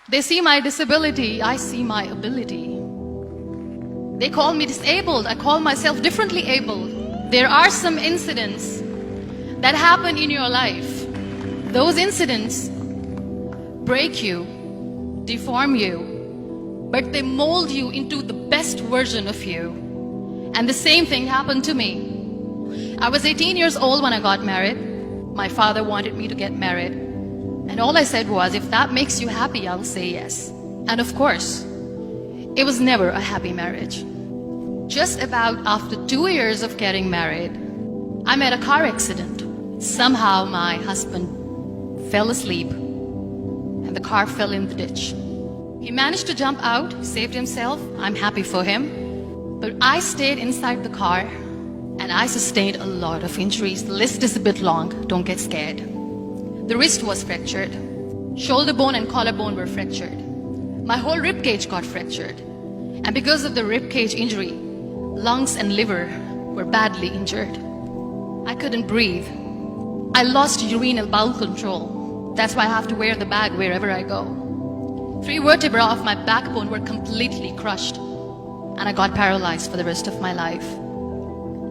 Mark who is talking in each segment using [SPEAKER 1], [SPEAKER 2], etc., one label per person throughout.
[SPEAKER 1] They see my disability, I see my ability. They call me disabled, I call myself differently abled. There are some incidents that happen in your life. Those incidents break you, deform you, but they mold you into the best version of you. And the same thing happened to me. I was 18 years old when I got married. My father wanted me to get married. And all I said was, if that makes you happy, I'll say yes. And of course, it was never a happy marriage. Just about after 2 years of getting married, I met a car accident. Somehow my husband fell asleep and the car fell in the ditch. He managed to jump out, saved himself. I'm happy for him. But I stayed inside the car and I sustained a lot of injuries. The list is a bit long, don't get scared. The wrist was fractured. Shoulder bone and collarbone were fractured. My whole rib cage got fractured. And because of the rib cage injury, lungs and liver were badly injured. I couldn't breathe. I lost urinary bowel control. That's why I have to wear the bag wherever I go. 3 vertebrae of my backbone were completely crushed. And I got paralyzed for the rest of my life.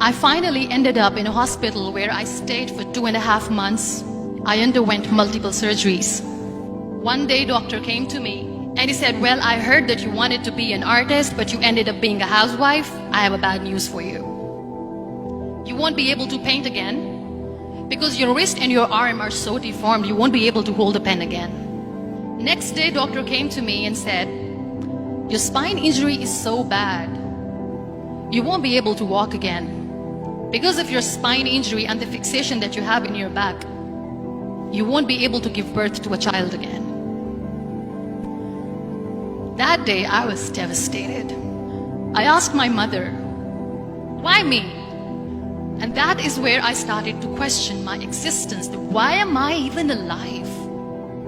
[SPEAKER 1] I finally ended up in a hospital where I stayed for 2.5 months. I underwent multiple surgeries. One day, doctor came to me and he said, well, I heard that you wanted to be an artist, but you ended up being a housewife. I have a bad news for you. You won't be able to paint again because your wrist and your arm are so deformed, you won't be able to hold a pen again. Next day, doctor came to me and said, your spine injury is so bad, you won't be able to walk again. Because of your spine injury and the fixation that you have in your back, you won't be able to give birth to a child again. That day, I was devastated. I asked my mother, why me? And that is where I started to question my existence. Why am I even alive?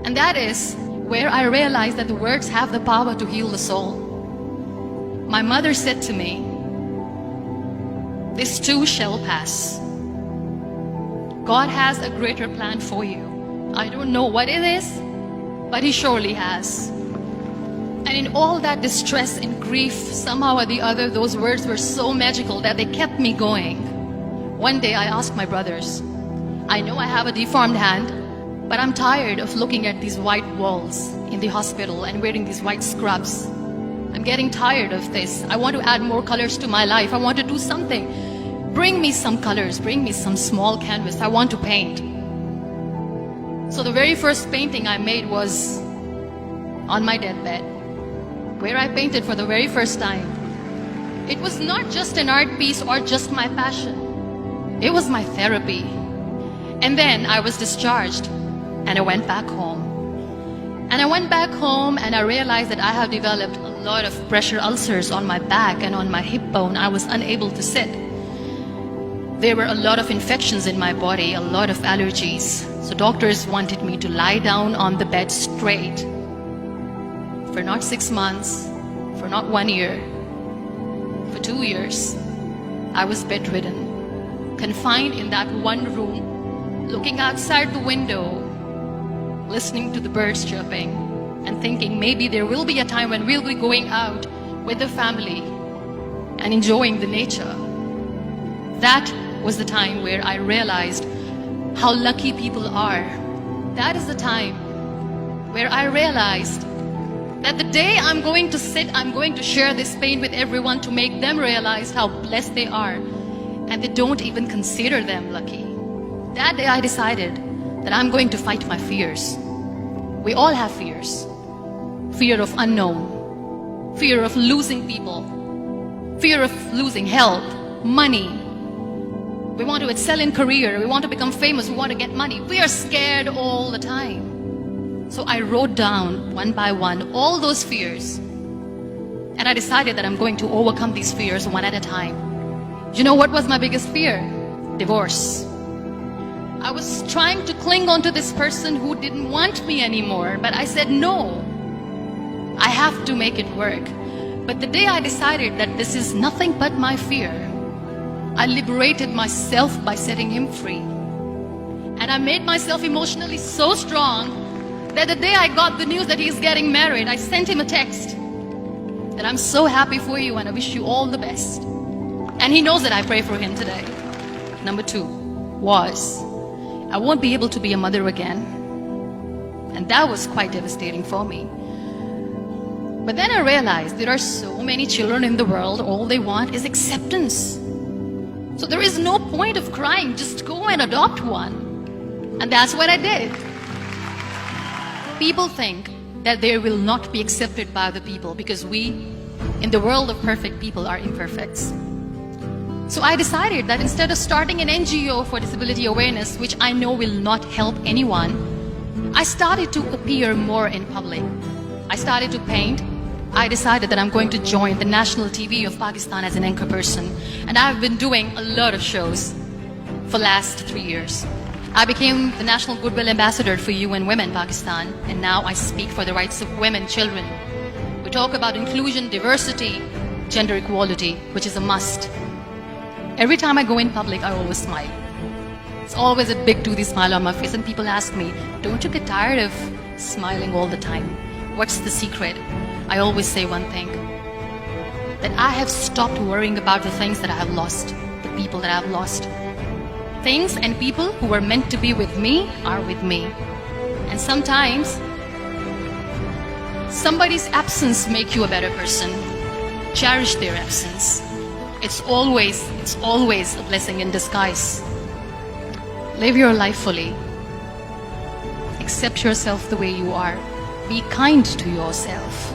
[SPEAKER 1] And that is where I realized that the words have the power to heal the soul. My mother said to me, this too shall pass. God has a greater plan for you. I don't know what it is, but He surely has. And in all that distress and grief, somehow or the other, those words were so magical that they kept me going. One day I asked my brothers, I know I have a deformed hand, but I'm tired of looking at these white walls in the hospital and wearing these white scrubs. I'm getting tired of this. I want to add more colors to my life. I want to do something. Bring me some colors, bring me some small canvas. I want to paint. So the very first painting I made was on my deathbed, where I painted for the very first time. It was not just an art piece or just my passion. It was my therapy. And then I was discharged and I went back home. And I went back home and I realized that I have developed a lot of pressure ulcers on my back and on my hip bone. I was unable to sit. There were a lot of infections in my body, a lot of allergies. So doctors wanted me to lie down on the bed straight for not 6 months, for not 1 year, for 2 years. I was bedridden, confined in that one room, looking outside the window, listening to the birds chirping, and thinking maybe there will be a time when we'll be going out with the family and enjoying the nature. That was the time where I realized how lucky people are. That is the time where I realized that the day I'm going to sit, I'm going to share this pain with everyone to make them realize how blessed they are, and they don't even consider them lucky. That day I decided that I'm going to fight my fears. We all have fears. Fear of unknown, fear of losing people, fear of losing health, money. We want to excel in career, we want to become famous, we want to get money. We are scared all the time. So I wrote down one by one all those fears. And I decided that I'm going to overcome these fears one at a time. You know what was my biggest fear? Divorce. I was trying to cling on to this person who didn't want me anymore, but I said no. I have to make it work. But the day I decided that this is nothing but my fear, I liberated myself by setting him free. And I made myself emotionally so strong that the day I got the news that he's getting married, I sent him a text that I'm so happy for you and I wish you all the best. And he knows that I pray for him today. Number 2 was, I won't be able to be a mother again. And that was quite devastating for me. But then I realized there are so many children in the world, all they want is acceptance. So there is no point of crying, just go and adopt one. And that's what I did. People think that they will not be accepted by the people because we, in the world of perfect people, are imperfects. So I decided that instead of starting an NGO for disability awareness, which I know will not help anyone, I started to appear more in public. I started to paint. I decided that I'm going to join the national TV of Pakistan as an anchor person. And I've been doing a lot of shows for the last 3 years. I became the National Goodwill Ambassador for UN Women Pakistan, and now I speak for the rights of women, children. We talk about inclusion, diversity, gender equality, which is a must. Every time I go in public, I always smile. It's always a big toothy smile on my face, and people ask me, don't you get tired of smiling all the time? What's the secret? I always say one thing, that I have stopped worrying about the things that I have lost, the people that I have lost. Things and people who were meant to be with me are with me. And sometimes, somebody's absence makes you a better person. Cherish their absence. It's always a blessing in disguise. Live your life fully. Accept yourself the way you are. Be kind to yourself.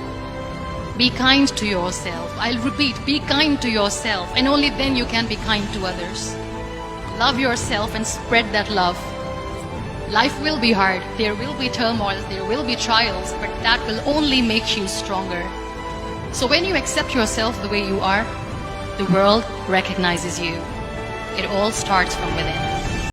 [SPEAKER 1] Be kind to yourself. I'll repeat, be kind to yourself, and only then you can be kind to others. Love yourself and spread that love. Life will be hard. There will be turmoil. There will be trials, but that will only make you stronger. So when you accept yourself the way you are, the world recognizes you. It all starts from within.